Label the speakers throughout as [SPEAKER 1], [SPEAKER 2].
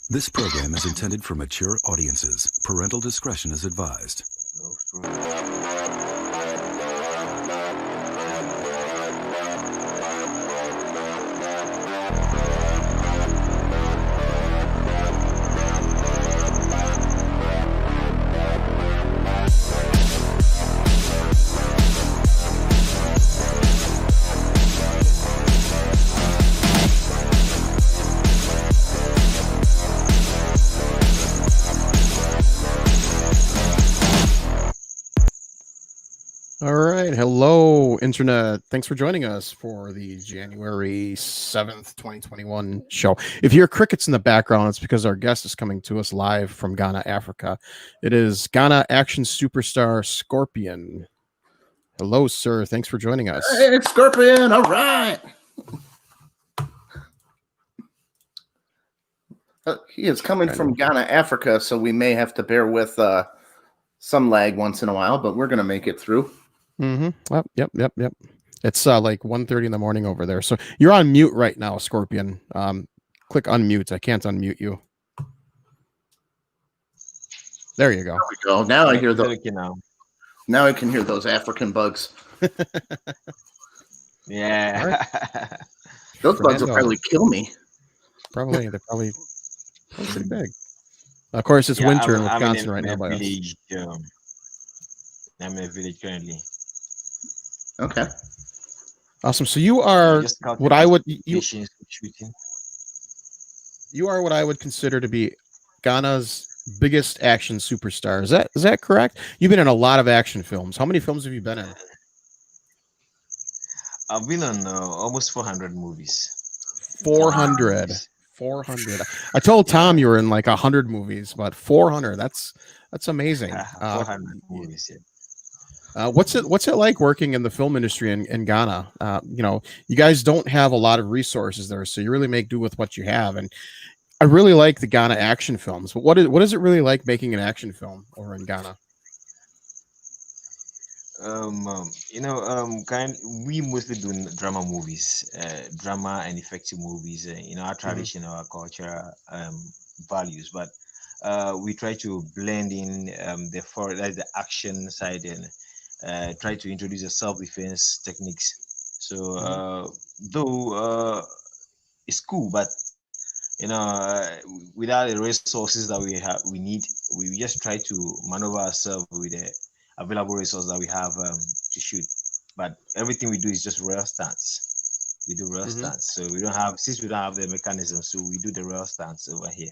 [SPEAKER 1] This program is intended for mature audiences. Parental discretion is advised.
[SPEAKER 2] All right. Hello, Internet. Thanks for joining us for the January 7th, 2021 show. If you hear crickets in the background, it's because our guest is coming to us live from Ghana, Africa. It is Ghana action superstar Scorpion. Hello, sir. Thanks for joining us.
[SPEAKER 3] Hey, Scorpion. All right. He is coming from Ghana, Africa, so we may have to bear with some lag once in a while, but we're going to make it through.
[SPEAKER 2] Mm-hmm. Yep. It's like 1:30 in the morning over there. So you're on mute right now, Scorpion. Click unmute. I can't unmute you. There you go.
[SPEAKER 3] There we go. Now I hear those. Now I can hear those African bugs.
[SPEAKER 4] Yeah.
[SPEAKER 3] Right. Those bugs will probably kill me.
[SPEAKER 2] Probably. They're probably pretty big. Of course, it's winter in Wisconsin right now.
[SPEAKER 4] Village, I'm in a village currently.
[SPEAKER 3] Okay.
[SPEAKER 2] Awesome. So you are what I would you are what I would consider to be Ghana's biggest action superstar. Is that correct? You've been in a lot of action films. How many films have you been in?
[SPEAKER 4] I've been on almost 400 movies.
[SPEAKER 2] 400. 400. I told Tom you were in like 100 movies, but 400. That's amazing.
[SPEAKER 4] 400 movies. Yeah.
[SPEAKER 2] What's it like working in the film industry in Ghana? You guys don't have a lot of resources there, so you really make do with what you have. And I really like the Ghana action films. But what is it really like making an action film over in Ghana?
[SPEAKER 4] We mostly do drama movies, drama and effective movies. Our tradition, our culture, values, but we try to blend in the action side and try to introduce the self-defense techniques. So though it's cool, but without the resources that we need, we just try to maneuver ourselves with the available resources that we have to shoot. But everything we do is just real stunts. We do real stunts, so since we don't have the mechanism, so we do the real stunts over here.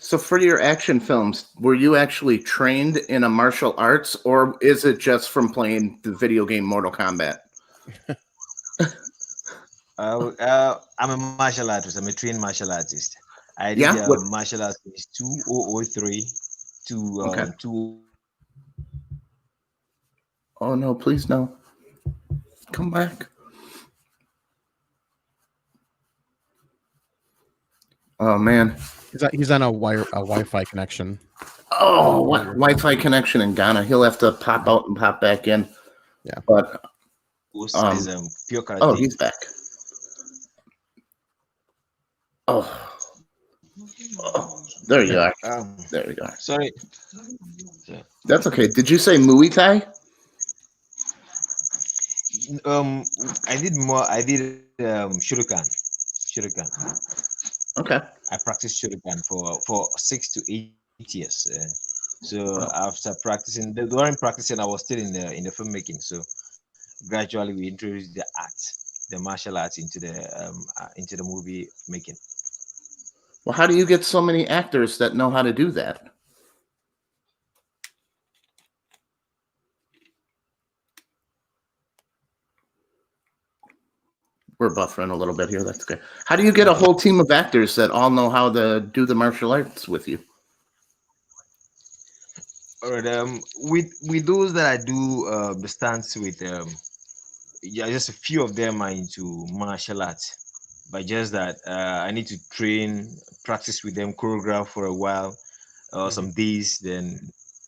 [SPEAKER 3] So for your action films, were you actually trained in a martial arts, or is it just from playing the video game Mortal Kombat?
[SPEAKER 4] I'm a martial artist. I'm a trained martial artist. I did
[SPEAKER 3] Yeah. What?
[SPEAKER 4] martial arts since 2003 to
[SPEAKER 3] Okay.
[SPEAKER 4] 2.
[SPEAKER 3] Oh no! Please no. Come back. Oh man.
[SPEAKER 2] He's on a Wi-Fi connection.
[SPEAKER 3] Oh,
[SPEAKER 2] Earlier.
[SPEAKER 3] Wi-Fi connection in Ghana. He'll have to pop out and pop back in.
[SPEAKER 2] Yeah.
[SPEAKER 3] But
[SPEAKER 4] Is pure
[SPEAKER 3] oh,
[SPEAKER 4] karate.
[SPEAKER 3] he's back. Oh, there you are. There you are.
[SPEAKER 4] Sorry.
[SPEAKER 3] That's okay. Did you say Muay Thai?
[SPEAKER 4] I did more. I did Shuriken.
[SPEAKER 3] Okay.
[SPEAKER 4] I practiced Shuriken for 6 to 8 years. So after practicing, during practicing, I was still in the filmmaking. So gradually, we introduced the art, the martial arts into the movie making.
[SPEAKER 3] Well, how do you get so many actors that know how to do that? We're buffering a little bit here. That's okay. How do you get a whole team of actors that all know how to do the martial arts with you?
[SPEAKER 4] All right. With those that I do the stunts with, yeah, just a few of them are into martial arts, but just that I need to train, practice with them, choreograph for a while, or some days. Then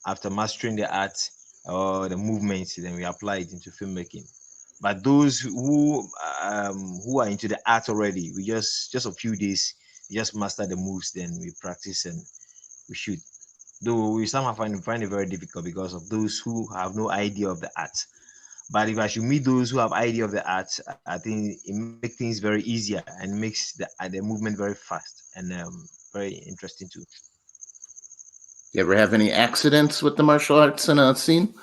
[SPEAKER 4] after mastering the art or the movements, then we apply it into filmmaking. But those who are into the art already, we just a few days, we just master the moves, then we practice and we shoot. Though we somehow find it very difficult because of those who have no idea of the art. But if I should meet those who have idea of the art, I think it makes things very easier and makes the movement very fast and very interesting too.
[SPEAKER 3] You ever have any accidents with the martial arts in a scene?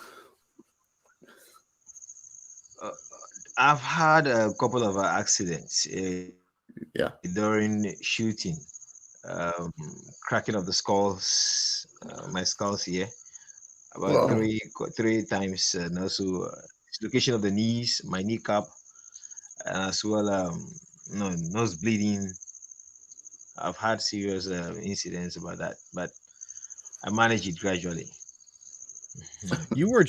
[SPEAKER 4] I've had a couple of accidents
[SPEAKER 3] Yeah.
[SPEAKER 4] during shooting, um, cracking of the skulls, my skulls here, about
[SPEAKER 3] Whoa.
[SPEAKER 4] three times, and also dislocation of the knees, my kneecap, and as well, no nose bleeding. I've had serious incidents about that, but I manage it gradually.
[SPEAKER 2] You were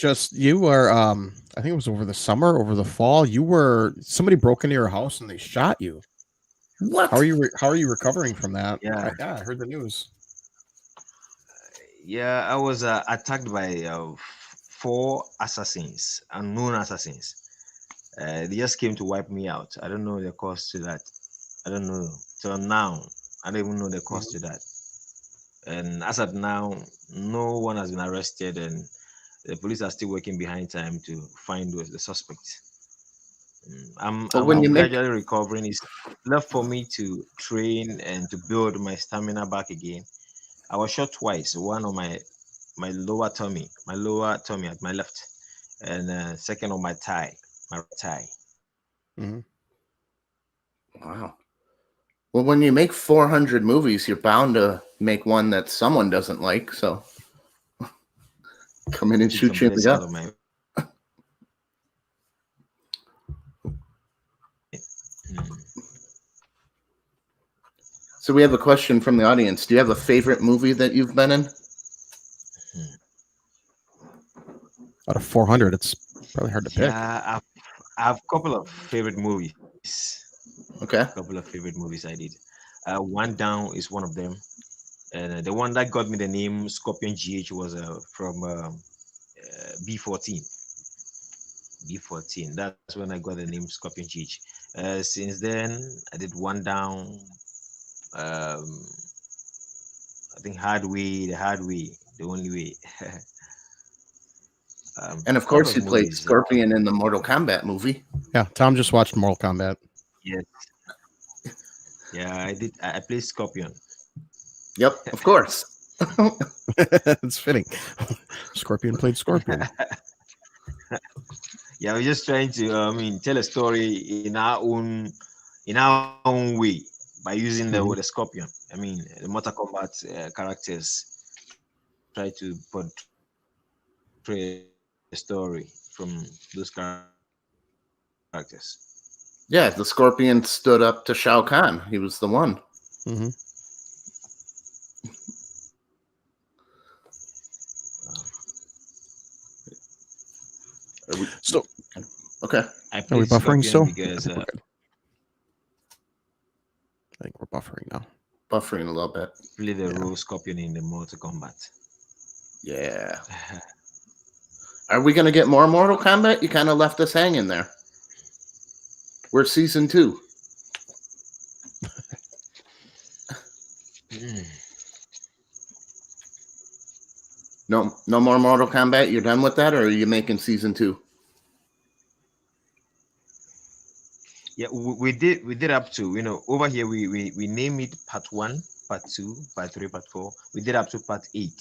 [SPEAKER 2] I think it was over the summer, over the fall. Somebody broke into your house and they shot you.
[SPEAKER 3] What?
[SPEAKER 2] How are you recovering from that?
[SPEAKER 4] Yeah,
[SPEAKER 2] I heard the news.
[SPEAKER 4] yeah. I was attacked by four assassins, unknown assassins. They just came to wipe me out. I don't know the cost to that. I don't know till now. I don't even know the cost to that. And as of now, no one has been arrested, and the police are still working behind time to find the suspects.
[SPEAKER 3] But when you
[SPEAKER 4] I'm
[SPEAKER 3] make
[SPEAKER 4] gradually recovering. It's left for me to train and to build my stamina back again. I was shot twice. One on my lower tummy at my left, and second on my thigh, my right thigh.
[SPEAKER 2] Mhm.
[SPEAKER 3] wow. Well, when you make 400 movies, you're bound to make one that someone doesn't like. So come in and
[SPEAKER 4] Took
[SPEAKER 3] shoot
[SPEAKER 4] some
[SPEAKER 3] you in the
[SPEAKER 4] bullets out
[SPEAKER 3] gut.
[SPEAKER 4] of my.
[SPEAKER 3] So we have a question from the audience. Do you have a favorite movie that you've been in?
[SPEAKER 2] Out of 400, it's probably hard to pick.
[SPEAKER 4] Yeah, I've a couple of favorite movies.
[SPEAKER 3] Okay.
[SPEAKER 4] A couple of favorite movies I did. One Down is one of them, and the one that got me the name Scorpion GH was from B14. B14. That's when I got the name Scorpion GH. Since then, I did One Down. Um, I think the hard way, the only way.
[SPEAKER 3] And of
[SPEAKER 4] Couple
[SPEAKER 3] course,
[SPEAKER 4] of
[SPEAKER 3] you played
[SPEAKER 4] movies.
[SPEAKER 3] Scorpion in the Mortal Kombat movie.
[SPEAKER 2] Yeah, Tom just watched Mortal Kombat.
[SPEAKER 4] Yes. Yeah, I did. I played Scorpion.
[SPEAKER 3] Yep, of course.
[SPEAKER 2] It's fitting. Scorpion played Scorpion.
[SPEAKER 4] Yeah, we're just trying to, tell a story in our own way. by using
[SPEAKER 2] Mhm.
[SPEAKER 4] the scorpion. I mean, the Mortal Kombat characters try to portray a story from those characters.
[SPEAKER 3] Yeah, the Scorpion stood up to Shao Kahn. He was the one.
[SPEAKER 2] Mhm.
[SPEAKER 3] Are we,
[SPEAKER 2] So
[SPEAKER 3] okay.
[SPEAKER 4] I
[SPEAKER 2] are we
[SPEAKER 4] played
[SPEAKER 2] buffering
[SPEAKER 4] Scorpion
[SPEAKER 2] still? I
[SPEAKER 4] because
[SPEAKER 2] think we're good. I think we're buffering now.
[SPEAKER 3] Buffering a little bit.
[SPEAKER 4] play the
[SPEAKER 2] Yeah.
[SPEAKER 4] role Scorpion in the Mortal Kombat.
[SPEAKER 3] Yeah. Are we going to get more Mortal Kombat? You kind of left us hanging there. We're season 2.
[SPEAKER 4] Mm.
[SPEAKER 3] No more Mortal Kombat. You're done with that, or are you making season 2?
[SPEAKER 4] Yeah, we did up to, over here we name it part 1, part 2, part 3, part 4. We did up to part 8.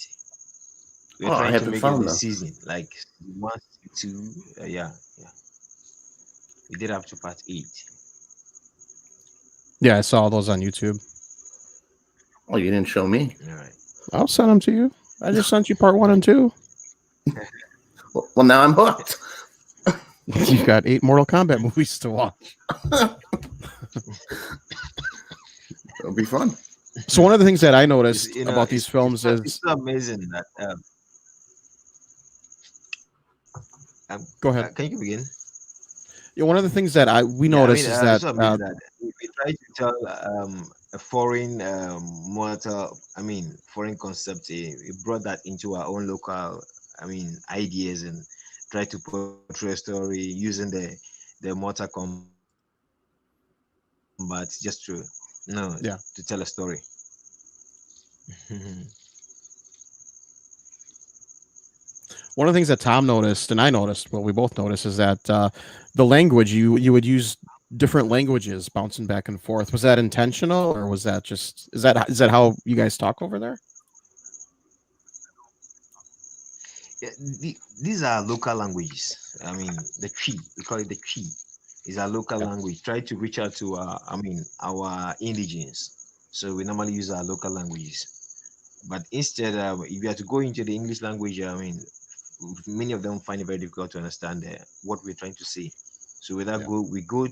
[SPEAKER 4] We're
[SPEAKER 3] Oh, I
[SPEAKER 4] trying to
[SPEAKER 3] haven't
[SPEAKER 4] make it
[SPEAKER 3] found
[SPEAKER 4] a
[SPEAKER 3] them.
[SPEAKER 4] season, like 1, 2. Yeah. We did up to part 8.
[SPEAKER 2] Yeah, I saw those on YouTube.
[SPEAKER 3] Oh, you didn't show me.
[SPEAKER 4] All right.
[SPEAKER 2] I'll send them to you. I just sent you part 1 and 2.
[SPEAKER 3] Well, now I'm hooked.
[SPEAKER 2] You've got 8 Mortal Kombat movies to watch.
[SPEAKER 3] It'll be fun.
[SPEAKER 2] So one of the things that I
[SPEAKER 4] It's,
[SPEAKER 2] noticed
[SPEAKER 4] you know,
[SPEAKER 2] about these films
[SPEAKER 4] it's
[SPEAKER 2] is
[SPEAKER 4] so amazing that.
[SPEAKER 2] Go ahead.
[SPEAKER 4] Can you begin?
[SPEAKER 2] Yeah, one of the things that we
[SPEAKER 4] Yeah, I mean,
[SPEAKER 2] noticed is
[SPEAKER 4] it's
[SPEAKER 2] that
[SPEAKER 4] so amazing that we try to tell a foreign foreign concept. We brought that into our own local, ideas, and try to portray a story using the Mortal Kombat just to tell a
[SPEAKER 2] yeah,
[SPEAKER 4] story.
[SPEAKER 2] one of the things that Tom noticed and I noticed, well, we both noticed, is that the language you would use different languages bouncing back and forth. Was that intentional, or was that just is that how you guys talk over there?
[SPEAKER 4] Yeah, these are local languages. I mean, the Cree, we call it the Cree, is our local
[SPEAKER 2] Yeah.
[SPEAKER 4] language. Try to reach out to our indigens. So we normally use our local languages. But instead, if you are to go into the English language, many of them find it very difficult to understand what we're trying to say. So with that,
[SPEAKER 2] Yeah.
[SPEAKER 4] we go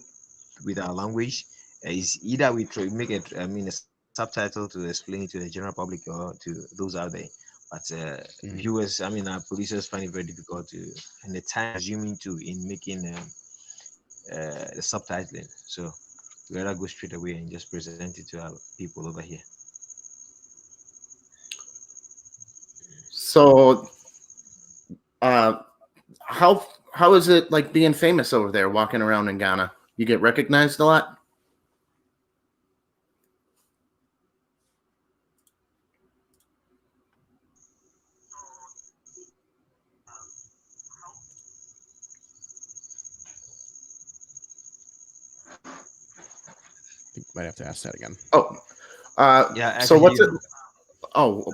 [SPEAKER 4] with our language. Is either we try make it, a subtitle to explain it to the general public or to those out there. But
[SPEAKER 2] Mhm.
[SPEAKER 4] viewers, our producers find it very difficult to, and the time consuming too in making the subtitling. So we rather go straight away and just present it to our people over here.
[SPEAKER 3] So, uh, how is it like being famous over there, walking around in Ghana? You get recognized a lot?
[SPEAKER 2] I think might have to ask that again.
[SPEAKER 3] Oh,
[SPEAKER 4] Yeah, I
[SPEAKER 3] so
[SPEAKER 4] can hear
[SPEAKER 3] what's it?
[SPEAKER 4] you.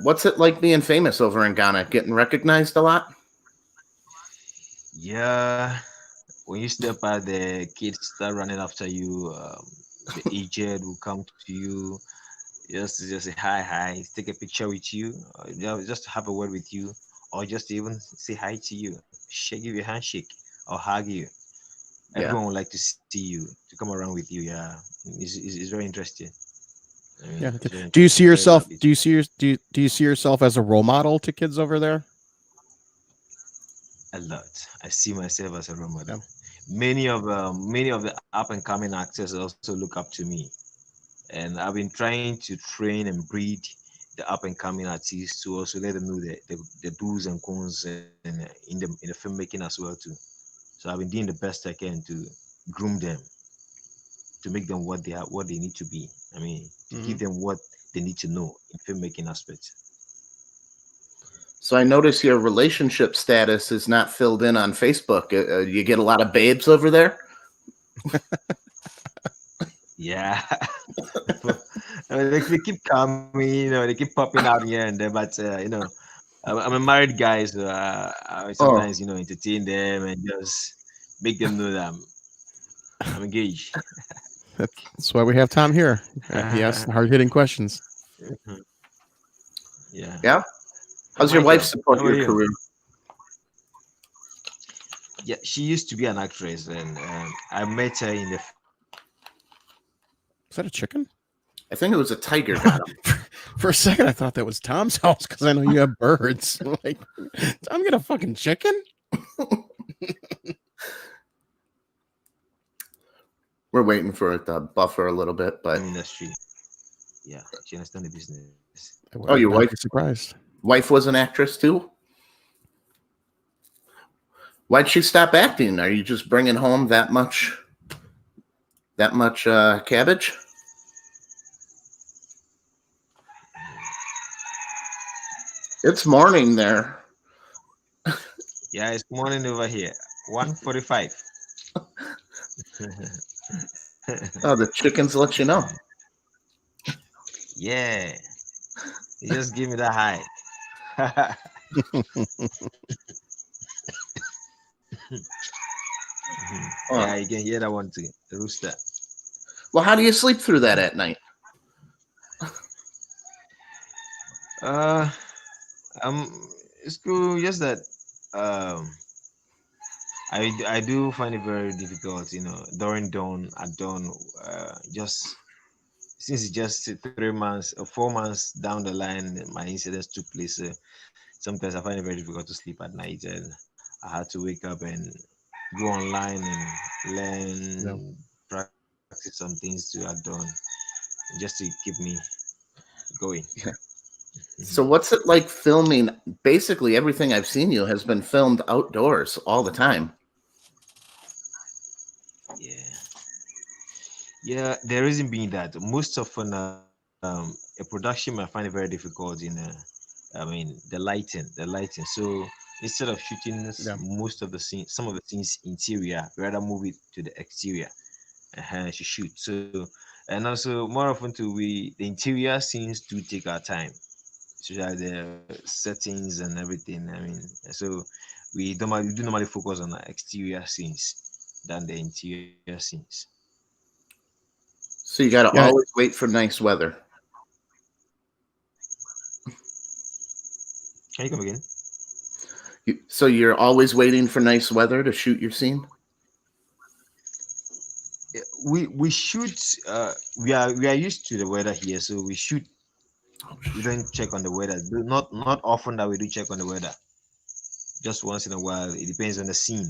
[SPEAKER 3] What's it like being famous over in Ghana? Getting recognized a lot?
[SPEAKER 4] Yeah, when you step out, the kids start running after you. The aged will come to you just say hi, take a picture with you, just have a word with you, or just even say hi to you, shake you a handshake, or hug you.
[SPEAKER 3] Yeah.
[SPEAKER 4] Everyone would like to see you, to come around with you. Yeah, it's very interesting. I mean,
[SPEAKER 2] Yeah.
[SPEAKER 4] it's very
[SPEAKER 2] Do you
[SPEAKER 4] interesting.
[SPEAKER 2] see
[SPEAKER 4] Very
[SPEAKER 2] yourself?
[SPEAKER 4] lovely
[SPEAKER 2] Do
[SPEAKER 4] too.
[SPEAKER 2] you see do you see yourself as a role model to kids over there?
[SPEAKER 4] A lot. I see myself as a role model.
[SPEAKER 2] Yeah.
[SPEAKER 4] Many of the up and coming actors also look up to me, and I've been trying to train and breed the up and coming artists to also let them know the do's and cons and in the filmmaking as well too. So I've been doing the best I can to groom them, to make them what they need to be. I mean, to
[SPEAKER 2] Hmm.
[SPEAKER 4] give them what they need to know in filmmaking aspects.
[SPEAKER 3] So I notice your relationship status is not filled in on Facebook. You get a lot of babes over there.
[SPEAKER 4] Yeah. I mean, they keep coming, they keep popping out here and there, but I'm a married guy, so I
[SPEAKER 3] Oh,
[SPEAKER 4] sometimes entertain them and just make them know that I'm engaged.
[SPEAKER 2] That's why we have Tom here. He asks hard hitting questions.
[SPEAKER 4] Yeah.
[SPEAKER 3] Yeah. How's your wife
[SPEAKER 4] Michael,
[SPEAKER 3] support
[SPEAKER 4] how are
[SPEAKER 3] your
[SPEAKER 4] you?
[SPEAKER 3] career?
[SPEAKER 4] Yeah, she used to be an actress, and I met her in the.
[SPEAKER 2] Is that a chicken?
[SPEAKER 3] I think it was a tiger got him.
[SPEAKER 2] For a second, I thought that was Tom's house because I know you have birds. Like, Tom get a fucking chicken?
[SPEAKER 3] We're waiting for it to buffer a little bit, but
[SPEAKER 4] industry. Yeah, she understands the business.
[SPEAKER 3] Oh, your
[SPEAKER 2] I'd not
[SPEAKER 3] wife-
[SPEAKER 2] be surprised.
[SPEAKER 3] wife was an actress too. Why'd she stop acting? Are you just bringing home that much cabbage? It's morning there.
[SPEAKER 4] Yeah, it's morning over here. 1:45.
[SPEAKER 3] Oh, the chickens let you know.
[SPEAKER 4] Yeah, you just give me that high. Yeah, you can hear that one too. The rooster.
[SPEAKER 3] Well, how do you sleep through that at night?
[SPEAKER 4] Uh, it's cool. Just that, um, I do find it very difficult. During dawn at dawn. Just since it's just 3 months or 4 months down the line, my incidents took place. Sometimes I find it very difficult to sleep at night, and I had to wake up and go online and learn, practice some things to add on, just to keep me going.
[SPEAKER 3] So what's it like filming? Basically, everything I've seen you has been filmed outdoors all the time.
[SPEAKER 4] Yeah, yeah. The reason being that most often, a production might find it very difficult in, the lighting. So instead of shooting most of the scenes, some of the scenes interior, we rather move it to the exterior to shoot. So, and also more often too, the interior scenes do take our time, especially the settings and everything. So we do normally focus on the exterior scenes than the interior scenes.
[SPEAKER 3] So you got to
[SPEAKER 2] Yeah.
[SPEAKER 3] always wait for nice weather.
[SPEAKER 4] Can you come again?
[SPEAKER 3] So you're always waiting for nice weather to shoot your scene?
[SPEAKER 4] Yeah, we shoot. We are used to the weather here, so we shoot. We don't check on the weather. Not often that we do check on the weather. Just once in a while. It depends on the scene.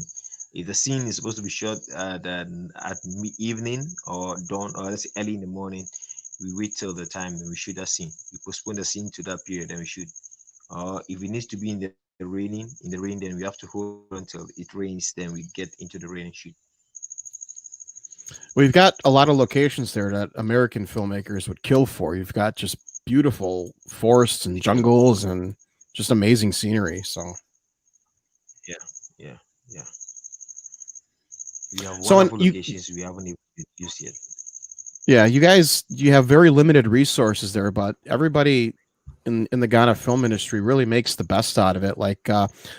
[SPEAKER 4] If the scene is supposed to be shot at evening or dawn, or let's say early in the morning, we wait till the time and we shoot that scene. We postpone the scene to that period, then we shoot. Or if it needs to be in the rain, then we have to hold until it rains, then we get into the rain and shoot.
[SPEAKER 2] We've got a lot of locations there that American filmmakers would kill for. You've got just beautiful forests and jungles and just amazing scenery. So
[SPEAKER 4] Yeah. We have
[SPEAKER 2] So, and
[SPEAKER 4] wonderful
[SPEAKER 2] you-
[SPEAKER 4] locations we haven't even used yet.
[SPEAKER 2] yeah, you have very limited resources there, but everybody in the Ghana film industry really makes the best out of it. Like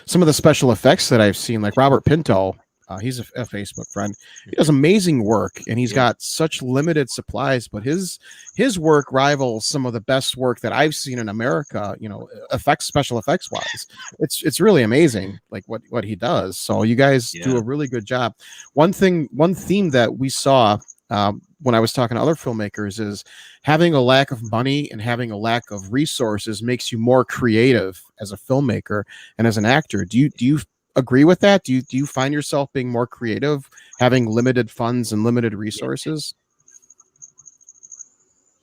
[SPEAKER 2] some of the special effects that I've seen, like Robert Pinto, he's a Facebook friend. He does amazing work, and he's got such limited supplies, but his work rivals some of the best work that I've seen in America. Special effects wise, it's really amazing, like what he does. So you guys do a really good job. One theme that we saw when I was talking to other filmmakers is having a lack of money and having a lack of resources makes you more creative as a filmmaker and as an actor. Do you agree with that? Do you find yourself being more creative, having limited funds and limited resources?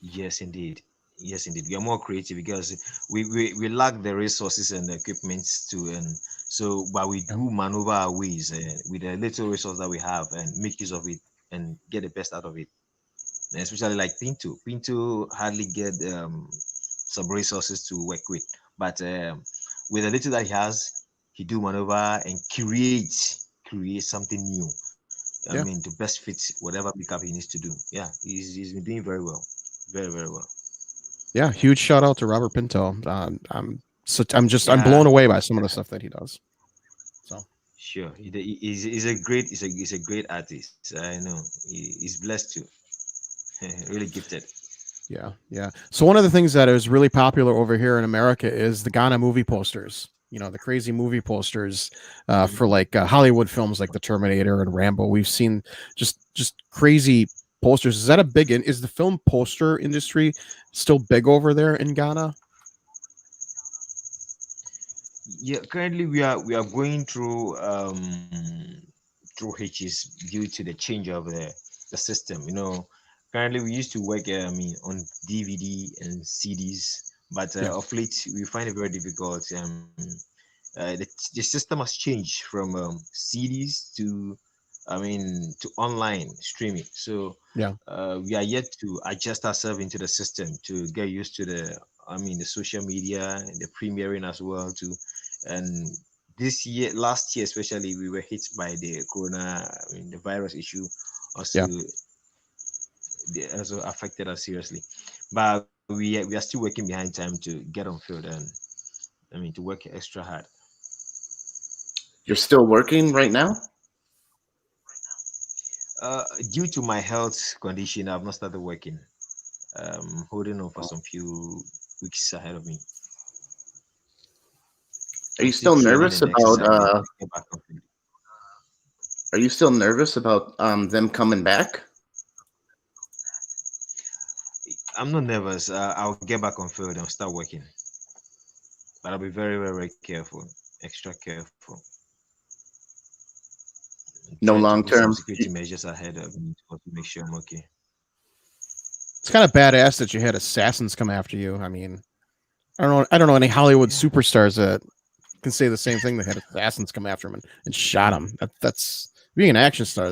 [SPEAKER 4] Yes, indeed. Yes, indeed. We are more creative because we lack the resources and the equipment to, and so but we do maneuver our ways with the little resource that we have and make use of it and get the best out of it. And especially like Pinto. Pinto hardly get some resources to work with, but with the little that he has, he do maneuver and create something new. To best fit whatever makeup he needs to do. Yeah, he's been doing very well, very very well.
[SPEAKER 2] Yeah, huge shout out to Robert Pinto. I'm
[SPEAKER 4] Yeah.
[SPEAKER 2] blown away by some of the stuff that he does. So
[SPEAKER 4] Sure, he's a great artist. I know he's blessed too. really gifted.
[SPEAKER 2] Yeah, yeah. So one of the things that is really popular over here in America is the Ghana movie posters. The crazy movie posters for
[SPEAKER 4] Mhm.
[SPEAKER 2] like Hollywood films like The Terminator and Rambo. We've seen just crazy posters. Is that a big? Is the film poster industry still big over there in Ghana?
[SPEAKER 4] Yeah, currently we are going through hitches due to the change of the system. Currently we used to work on DVD and CDs, but
[SPEAKER 2] Yeah,
[SPEAKER 4] of late we find it very difficult. The system has changed from CDs to to online streaming. So
[SPEAKER 2] yeah,
[SPEAKER 4] we are yet to adjust ourselves into the system to get used to the social media and the premiering as well too. And this year, last year especially, we were hit by the the virus issue. Also,
[SPEAKER 2] yeah.
[SPEAKER 4] they also affected us seriously. But we are still working behind time to get on field and to work extra hard.
[SPEAKER 3] You're still working right now?
[SPEAKER 4] Uh, Due to my health condition, I've not started working. Holding on for some few weeks ahead of me.
[SPEAKER 3] Are
[SPEAKER 4] I'm
[SPEAKER 3] you
[SPEAKER 4] still
[SPEAKER 3] still
[SPEAKER 4] training
[SPEAKER 3] nervous
[SPEAKER 4] and exercising
[SPEAKER 3] about
[SPEAKER 4] to get back on field.
[SPEAKER 3] are you still nervous about them coming back?
[SPEAKER 4] I'm not nervous. I'll get back on field and start working, but I'll be very, very, very careful, extra careful. I'm
[SPEAKER 3] No
[SPEAKER 4] trying to
[SPEAKER 3] long
[SPEAKER 4] put some
[SPEAKER 3] term.
[SPEAKER 4] security measures ahead of me to make sure I'm okay.
[SPEAKER 2] It's kind of badass that you had assassins come after you. I mean, I don't know any Hollywood
[SPEAKER 4] Yeah.
[SPEAKER 2] superstars that can say the same thing. They had assassins come after him and shot him. That's being an action star.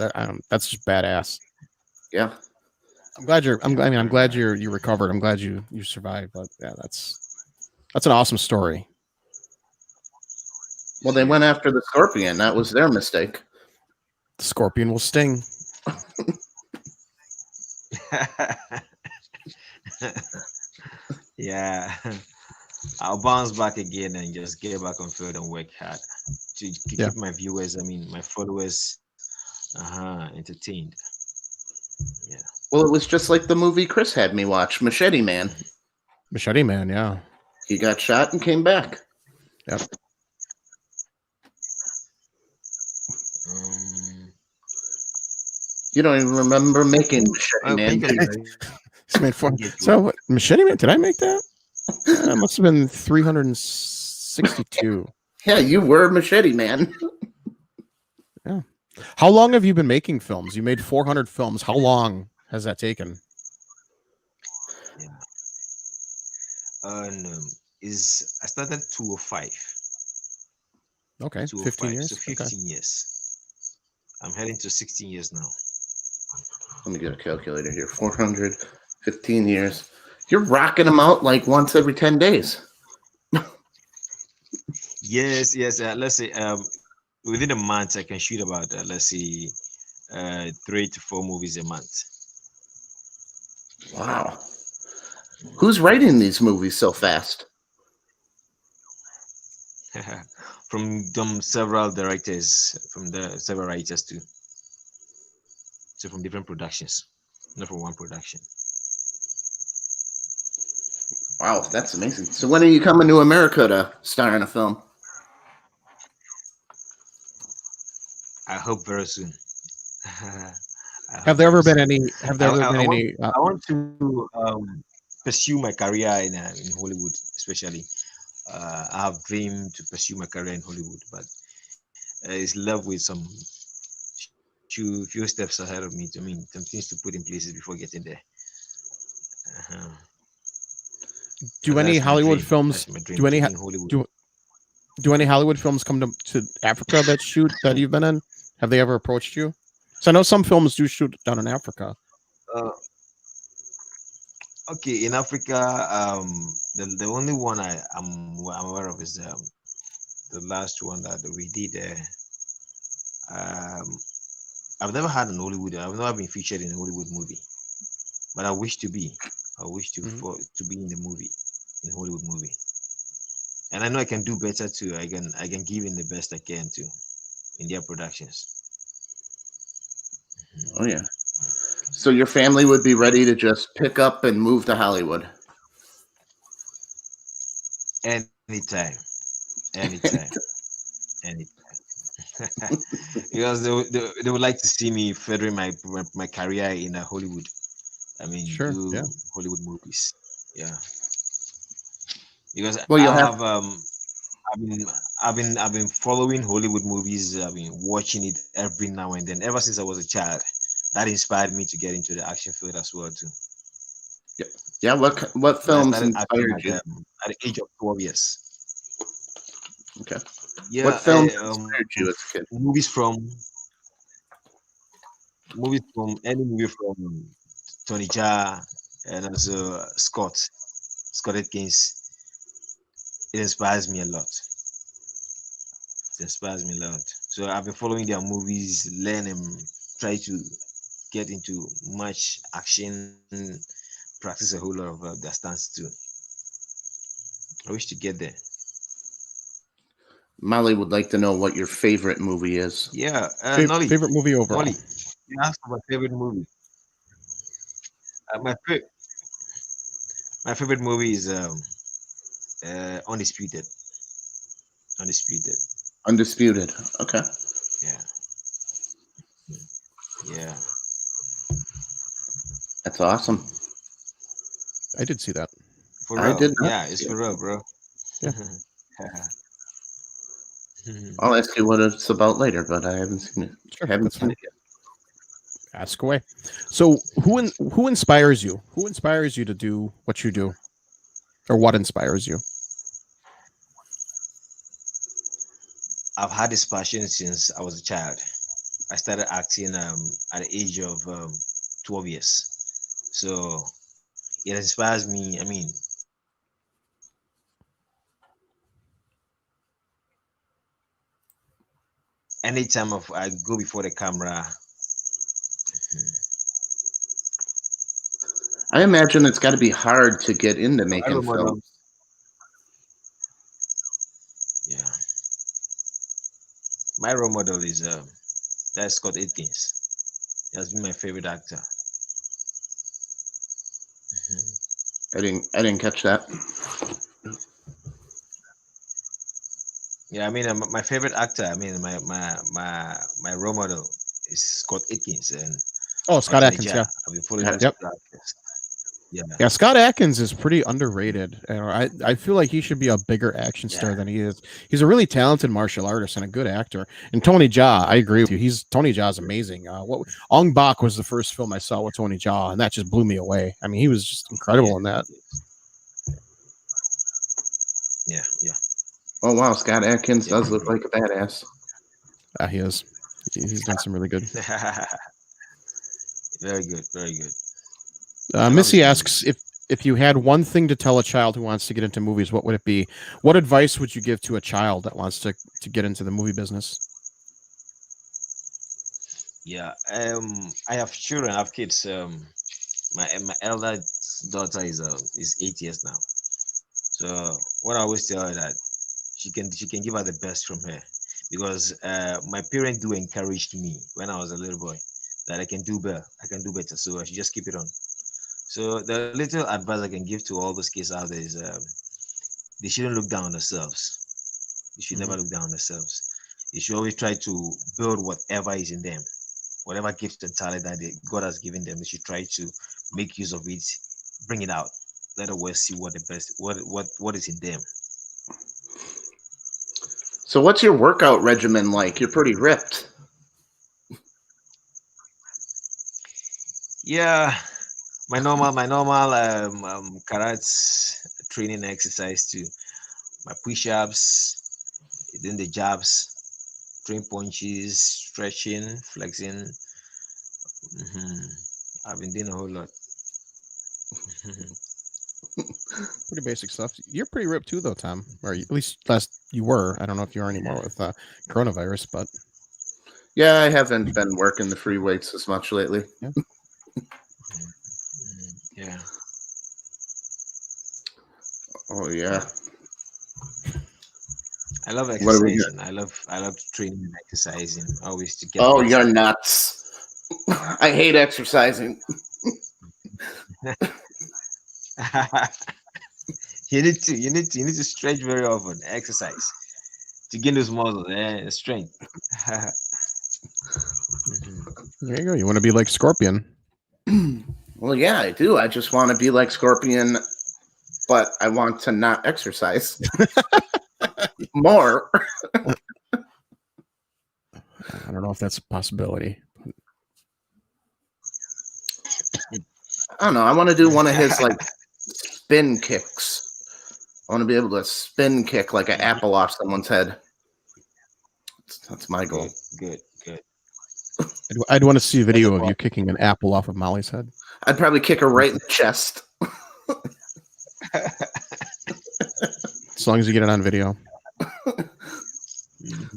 [SPEAKER 2] That's just badass.
[SPEAKER 3] Yeah.
[SPEAKER 2] I'm glad you're.
[SPEAKER 4] Yeah,
[SPEAKER 2] I mean, I'm
[SPEAKER 4] very
[SPEAKER 2] glad
[SPEAKER 4] bad.
[SPEAKER 2] you recovered. I'm glad you survived. But yeah, that's an awesome story.
[SPEAKER 3] Well, they
[SPEAKER 4] Yeah.
[SPEAKER 3] went after the scorpion. That was their mistake.
[SPEAKER 2] The scorpion will sting.
[SPEAKER 4] Yeah. I'll bounce back again and just get back on field and work hard to
[SPEAKER 2] Yeah,
[SPEAKER 4] keep my viewers, my followers, entertained. Yeah.
[SPEAKER 3] Well, it was just like the movie Chris had me watch, Machete Man.
[SPEAKER 2] Machete Man. Yeah,
[SPEAKER 3] He got shot and came back.
[SPEAKER 2] yep.
[SPEAKER 4] Um,
[SPEAKER 3] You don't even remember making Machete
[SPEAKER 4] can
[SPEAKER 3] Man.
[SPEAKER 4] you guys
[SPEAKER 2] It's made
[SPEAKER 4] I
[SPEAKER 2] fun.
[SPEAKER 4] get you.
[SPEAKER 2] So what? Machete Man? Did I make that? It must have been 362.
[SPEAKER 3] Yeah, you were Machete Man.
[SPEAKER 2] Yeah. How long have you been making films? You made 400 films. How long has that taken?
[SPEAKER 4] Yeah. And is I started 205,
[SPEAKER 2] Okay, 15
[SPEAKER 4] 205, so
[SPEAKER 2] years. Okay.
[SPEAKER 4] 15 years. I'm heading to 16 years now.
[SPEAKER 3] Let me get a calculator here. 415 years. You're rocking them out like once every 10 days.
[SPEAKER 4] Yes, yes. Let's say within a month I can shoot about let's see 3 to 4 movies a month.
[SPEAKER 3] Wow. Who's writing these movies so fast?
[SPEAKER 4] From them several directors, from the several writers too. So from different productions, not from one production.
[SPEAKER 3] Wow, that's amazing. So when are you coming to America to star in a film?
[SPEAKER 4] I hope very soon. I
[SPEAKER 2] Have
[SPEAKER 4] hope
[SPEAKER 2] there
[SPEAKER 4] very
[SPEAKER 2] ever been
[SPEAKER 4] soon.
[SPEAKER 2] any? Have there ever been
[SPEAKER 4] I want
[SPEAKER 2] any?
[SPEAKER 4] I want to pursue my career in Hollywood, especially. I have dreamed to pursue my career in Hollywood, but it's left with some few steps ahead of me. Some things to put in places before getting there. Uh-huh. But
[SPEAKER 2] Do any
[SPEAKER 4] that's my
[SPEAKER 2] Hollywood
[SPEAKER 4] dream.
[SPEAKER 2] films?
[SPEAKER 4] That's my dream
[SPEAKER 2] Do
[SPEAKER 4] to
[SPEAKER 2] any?
[SPEAKER 4] be in Hollywood.
[SPEAKER 2] Do do any Hollywood films come to Africa that you've been in? Have they ever approached you? So I know some films do shoot down in Africa.
[SPEAKER 4] Uh, okay, in Africa, the only one I'm aware of is the last one that we did. Um, I've never had an Hollywood. I've never been featured in a Hollywood movie, but I wish to be. I wish
[SPEAKER 2] Mhm.
[SPEAKER 4] to be in the movie, in Hollywood movie, and I know I can do better too. I can give in the best I can too in their productions.
[SPEAKER 3] Oh, yeah. So your family would be ready to just pick up and move to Hollywood.
[SPEAKER 4] Anytime, anytime, anytime. Because they would like to see me furthering my career in Hollywood. I mean,
[SPEAKER 2] Sure. Yeah.
[SPEAKER 4] do Hollywood movies. Yeah, because
[SPEAKER 3] Well, you'll have
[SPEAKER 4] I've been following Hollywood movies. I've been watching it every now and then ever since I was a child. That inspired me to get into the action field as well too.
[SPEAKER 3] yeah. What
[SPEAKER 4] Because I
[SPEAKER 3] films
[SPEAKER 4] started acting
[SPEAKER 3] inspired you?
[SPEAKER 4] at the age of 12 years.
[SPEAKER 3] Okay.
[SPEAKER 4] Yeah,
[SPEAKER 3] What films inspired you as a kid?
[SPEAKER 4] movies from any movie from Tony Jaa and also Scott Atkins. It inspires me a lot. It inspires me a lot. So I've been following their movies, learn and try to get into much action, practice a whole lot of their stunts too. I wish to get there.
[SPEAKER 3] Molly would like to know what your favorite movie is.
[SPEAKER 4] Yeah, Nolly,
[SPEAKER 2] Favorite movie overall?
[SPEAKER 4] Nolly, you asked for my favorite movie. Uh, my fa- my favorite movie is Undisputed. Undisputed.
[SPEAKER 3] Undisputed. Okay.
[SPEAKER 4] Yeah, yeah.
[SPEAKER 3] That's awesome.
[SPEAKER 2] I did see that.
[SPEAKER 4] For
[SPEAKER 3] I
[SPEAKER 4] real.
[SPEAKER 3] did not
[SPEAKER 4] Yeah, it's
[SPEAKER 3] see
[SPEAKER 4] for
[SPEAKER 3] it.
[SPEAKER 4] real, bro.
[SPEAKER 2] Yeah.
[SPEAKER 3] I'll ask you what it's about later, but I haven't seen it.
[SPEAKER 2] Sure,
[SPEAKER 3] Haven't
[SPEAKER 2] that's
[SPEAKER 3] seen
[SPEAKER 2] fine.
[SPEAKER 3] it yet.
[SPEAKER 2] Ask away. So, who inspires you? Who inspires you to do what you do, or what inspires you?
[SPEAKER 4] I've had this passion since I was a child. I started acting at the age of 12 years. So it inspires me. I mean, anytime I go before the camera,
[SPEAKER 3] I imagine it's got to be hard to get into
[SPEAKER 4] my
[SPEAKER 3] making
[SPEAKER 4] role model,
[SPEAKER 3] films.
[SPEAKER 4] yeah, my role model is that's Scott Atkins. He has been my favorite actor. Mhm.
[SPEAKER 3] I didn't catch that.
[SPEAKER 4] Yeah, I mean, my favorite actor. I mean, my role model is Scott Atkins and
[SPEAKER 2] Oh, Scott
[SPEAKER 4] Anthony
[SPEAKER 2] Atkins.
[SPEAKER 4] Jaa.
[SPEAKER 2] Yeah.
[SPEAKER 4] I've been following
[SPEAKER 3] Got
[SPEAKER 4] those
[SPEAKER 3] it.
[SPEAKER 2] Yep.
[SPEAKER 4] two actors. Yeah,
[SPEAKER 2] Yeah, Scott Atkins is pretty underrated. I feel like he should be a bigger action star
[SPEAKER 4] yeah,
[SPEAKER 2] than he is. He's a really talented martial artist and a good actor. And Tony Jaa, I agree with you. Tony Jaa is amazing. Ong Bak was the first film I saw with Tony Jaa, and that just blew me away. I mean, he was just incredible in that.
[SPEAKER 4] yeah.
[SPEAKER 3] Oh wow, Scott Atkins
[SPEAKER 4] Yeah,
[SPEAKER 3] does
[SPEAKER 4] for
[SPEAKER 3] look like a badass.
[SPEAKER 2] He is. He's done some really good.
[SPEAKER 4] very good, very good. I love
[SPEAKER 2] Missy
[SPEAKER 4] his
[SPEAKER 2] asks
[SPEAKER 4] movies.
[SPEAKER 2] if you had one thing to tell a child who wants to get into movies, what would it be? What advice would you give to a child that wants to get into the movie business?
[SPEAKER 4] Yeah, I have children, I have kids. My elder daughter is 8 years now. So what I always tell her that she can give her the best from her, because my parents do encourage me when I was a little boy that I can do better. I can do better. So I should just keep it on. So the little advice I can give to all those kids out there is they shouldn't look down on themselves. They should never look down on themselves. They should always try to build whatever is in them, whatever gift and talent that God has given them. They should try to make use of it, bring it out. Let the world see what the best, what is in them.
[SPEAKER 3] So what's your workout regimen like? You're pretty ripped.
[SPEAKER 4] Yeah, my normal karate training exercise too. My push-ups, then the jabs, train punches, stretching, flexing. hmm I've been doing a whole lot.
[SPEAKER 2] Pretty basic stuff. You're pretty ripped too, though, Tom. Or at least last you were. I don't know if you are anymore with coronavirus, but
[SPEAKER 3] Yeah, I haven't been working the free weights as much lately.
[SPEAKER 2] yeah.
[SPEAKER 4] Yeah,
[SPEAKER 3] Oh yeah.
[SPEAKER 4] I love
[SPEAKER 3] What do we got?
[SPEAKER 4] exercising. I love training and exercising. Always to get
[SPEAKER 3] Oh,
[SPEAKER 4] better.
[SPEAKER 3] you're nuts. I hate exercising.
[SPEAKER 4] You need to stretch very often, exercise to gain those muscles and strength.
[SPEAKER 2] There you go. You want to be like Scorpion.
[SPEAKER 3] Well, yeah, I do. I just want to be like Scorpion, but I want to not exercise more.
[SPEAKER 2] I don't know if that's a possibility.
[SPEAKER 3] I don't know. I want to do one of his like spin kicks. I want to be able to spin kick like an apple off someone's head. That's my goal.
[SPEAKER 4] Good.
[SPEAKER 2] I'd want to see a video of you kicking an apple off of Molly's head.
[SPEAKER 3] I'd probably kick her right in the chest.
[SPEAKER 2] As long as you get it on video.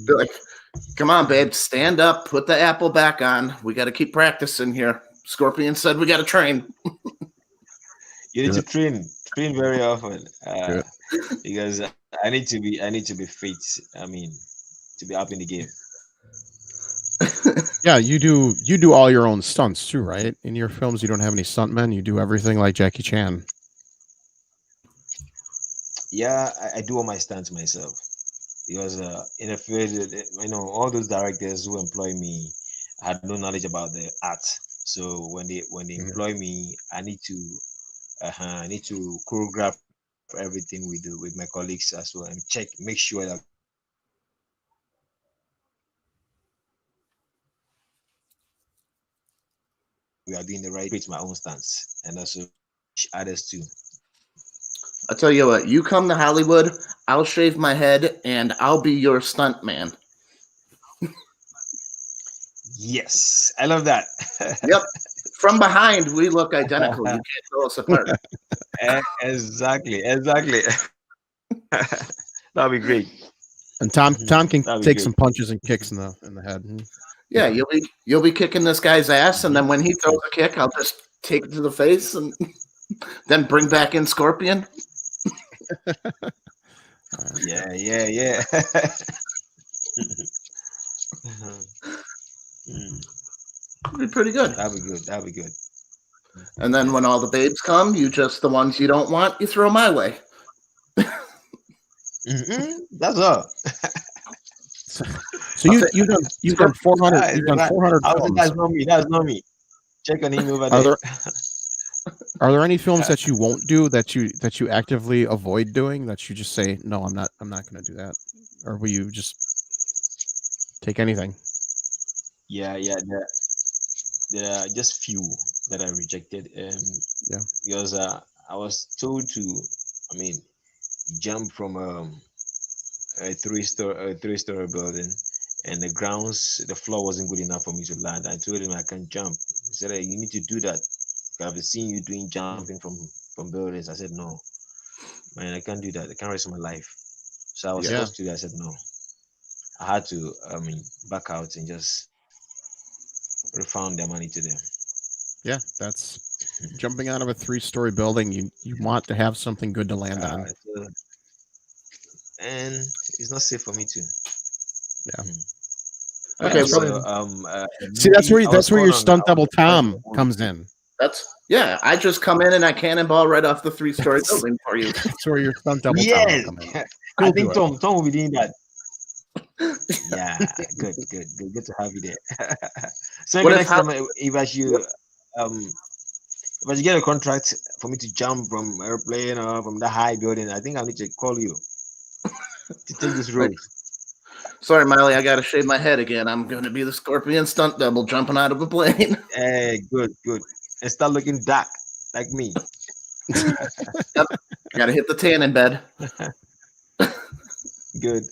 [SPEAKER 3] Be like, come on, babe, stand up, put the apple back on. We got to keep practicing here. Scorpion said we got to train.
[SPEAKER 4] You need to train very often because I need to be fit. I mean, to be up in the game.
[SPEAKER 2] Yeah, you do all your own stunts too, right? In your films, you don't have any stuntmen. You do everything like Jackie Chan.
[SPEAKER 4] Yeah, I do all my stunts myself because in the field, all those directors who employ me had no knowledge about the art. So when they employ me, I need to choreograph everything we do with my colleagues as well and make sure that we are doing the right. Create my own stunts and also others too.
[SPEAKER 3] I'll tell you what, you come to Hollywood, I'll shave my head and I'll be your stunt man.
[SPEAKER 4] Yes, I love that.
[SPEAKER 3] Yep. From behind, we look identical. You can't tell us apart.
[SPEAKER 4] Exactly. That'll be great.
[SPEAKER 2] And Tom can take
[SPEAKER 4] good.
[SPEAKER 2] some punches and kicks in the head.
[SPEAKER 3] Yeah, you'll be kicking this guy's ass, and then when he throws a kick, I'll just take it to the face and then bring back in Scorpion.
[SPEAKER 4] Yeah.
[SPEAKER 3] It'll be pretty good.
[SPEAKER 4] That'll be good.
[SPEAKER 3] And then when all the babes come, the ones you don't want, you throw my way.
[SPEAKER 4] That's all.
[SPEAKER 2] So you've done 400. You've done 400 films.
[SPEAKER 4] That's not me. Check on him over there.
[SPEAKER 2] Are there any films that you won't do that you actively avoid doing that you just say no, I'm not going to do that, or will you just take anything?
[SPEAKER 4] Yeah. There are just few that I rejected. Because I was told to, jump from a three-story building, and the floor wasn't good enough for me to land. I told him I can't jump. He said, "Hey, you need to do that. I've seen you doing jumping from buildings." I said, "No, man, I can't do that. I can't risk my life." So I was forced to do that. I said, "No." I had to, back out and just refund their money to them.
[SPEAKER 2] Yeah, that's jumping out of a 3-story building. You want to have something good to land on.
[SPEAKER 4] And it's not safe for me to.
[SPEAKER 2] Yeah.
[SPEAKER 3] Okay.
[SPEAKER 2] See, that's where your stunt double Tom comes in.
[SPEAKER 3] I just come in and I cannonball right off the 3-story building for you.
[SPEAKER 2] That's where your stunt double Tom comes in.
[SPEAKER 4] I think Tom will be doing that. Yeah, good to have you there. So next time, if I should get a contract for me to jump from airplane or from the high building, I think I need to call you to take this road.
[SPEAKER 3] Sorry, Miley, I gotta shave my head again. I'm gonna be the Scorpion stunt double jumping out of a plane.
[SPEAKER 4] Hey, good. And start looking dark like me.
[SPEAKER 3] Yep. Gotta hit the tanning bed.
[SPEAKER 4] Good.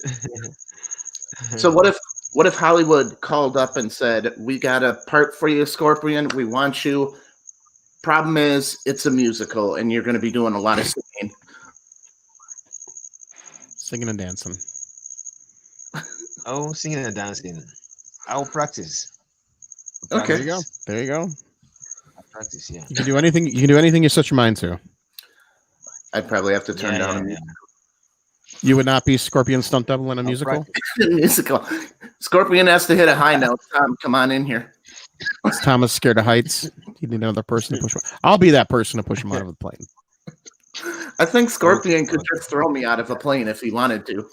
[SPEAKER 3] So what if Hollywood called up and said, "We got a part for you, Scorpion. We want you. Problem is, it's a musical, and you're going to be doing a lot of
[SPEAKER 2] Singing and dancing.
[SPEAKER 4] Oh, singing and dancing. I'll practice.
[SPEAKER 3] Okay.
[SPEAKER 2] There you go.
[SPEAKER 4] I'll practice, yeah.
[SPEAKER 2] You can do anything. You can do anything you set your mind to.
[SPEAKER 3] I'd probably have to turn down a musical.
[SPEAKER 2] You would not be Scorpion stunt double in a musical?
[SPEAKER 3] Musical. Scorpion has to hit a high note. Tom, come on in here.
[SPEAKER 2] Is Thomas scared of heights? You need another person to push him. I'll be that person to push him out of the plane.
[SPEAKER 3] I think Scorpion could just throw me out of a plane if he wanted to.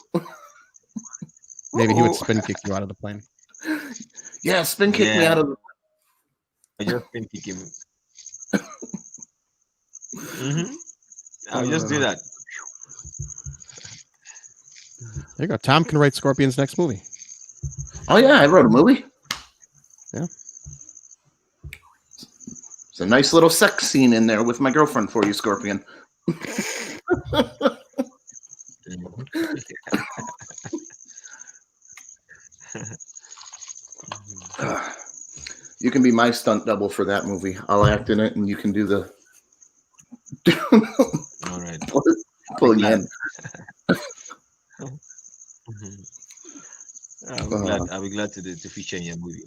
[SPEAKER 2] Maybe he would spin kick you out of the plane.
[SPEAKER 3] Yeah, spin kick me out of the
[SPEAKER 4] I just spin kick him. I'll just do that.
[SPEAKER 2] There you go. Tom can write Scorpion's next movie.
[SPEAKER 3] Oh yeah, I wrote a movie.
[SPEAKER 2] Yeah.
[SPEAKER 3] It's a nice little sex scene in there with my girlfriend for you, Scorpion. You can be my stunt double for that movie. I'll act in it, and you can do the.
[SPEAKER 4] All right.
[SPEAKER 3] Pulling in.
[SPEAKER 4] I'll be glad to feature in your movie.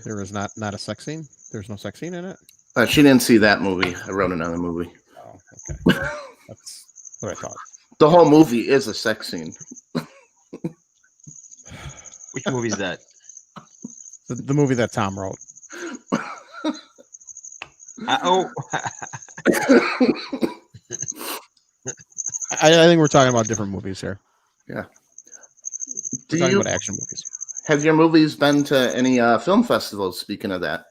[SPEAKER 2] There is not a sex scene. There's no sex scene in it.
[SPEAKER 3] She didn't see that movie. I wrote another movie.
[SPEAKER 2] Oh, okay. That's what I thought.
[SPEAKER 3] The whole movie is a sex scene.
[SPEAKER 4] Which movie is that?
[SPEAKER 2] The movie that Tom wrote. I think we're talking about different movies here.
[SPEAKER 3] Yeah.
[SPEAKER 2] We're talking about action movies.
[SPEAKER 3] Have your movies been to any film festivals? Speaking of that.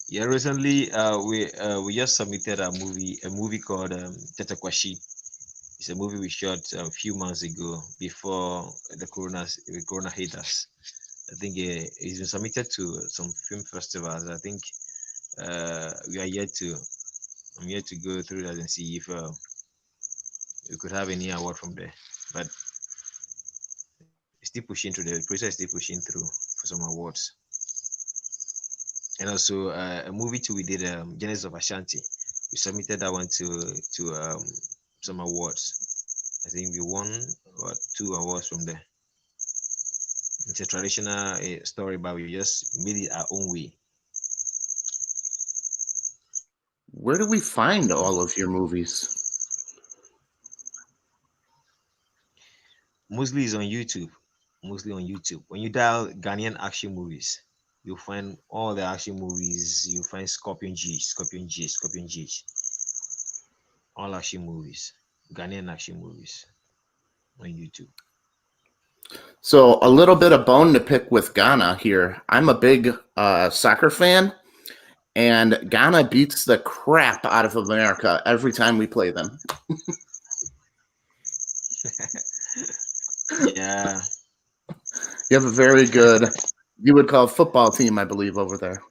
[SPEAKER 4] Yeah, recently we just submitted a movie called Tetekwashi. It's a movie we shot a few months ago before the corona hit us. I think it's been submitted to some film festivals. I think I'm yet to go through that and see if we could have any award from there. But it's still pushing through. The process is still pushing through for some awards. And also a movie too. We did Genesis of Ashanti. We submitted that one to some awards. I think we won 2 awards from there. It's a traditional story, but we just made it our own way.
[SPEAKER 3] Where do we find all of your movies?
[SPEAKER 4] Mostly is on YouTube. When you dial Ghanaian action movies, you'll find all the action movies. You'll find Scorpion G. All action movies, Ghanaian action movies on YouTube.
[SPEAKER 3] So a little bit of bone to pick with Ghana here. I'm a big soccer fan, and Ghana beats the crap out of America every time we play them.
[SPEAKER 4] Yeah.
[SPEAKER 3] You have a very good, you would call football team, I believe, over there.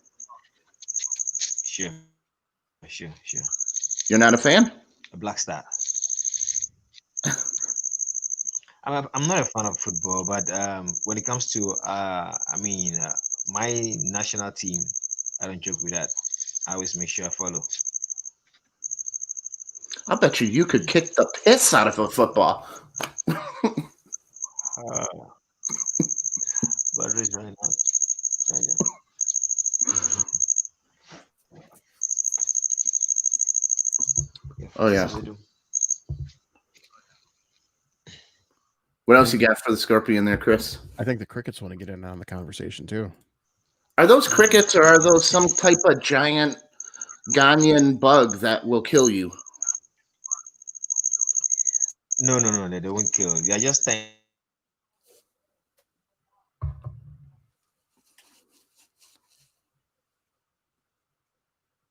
[SPEAKER 4] Sure.
[SPEAKER 3] You're not a fan?
[SPEAKER 4] A Black Star. I'm not a fan of football, but when it comes to my national team, I don't joke with that. I always make sure I follow.
[SPEAKER 3] I bet you could kick the piss out of a football.
[SPEAKER 4] Battery's running out.
[SPEAKER 3] Oh yeah. What else you got for the Scorpion there, Chris?
[SPEAKER 2] I think the crickets want to get in on the conversation too.
[SPEAKER 3] Are those crickets, or are those some type of giant Ghanaian bug that will kill you?
[SPEAKER 4] No, they won't kill. They are just tiny.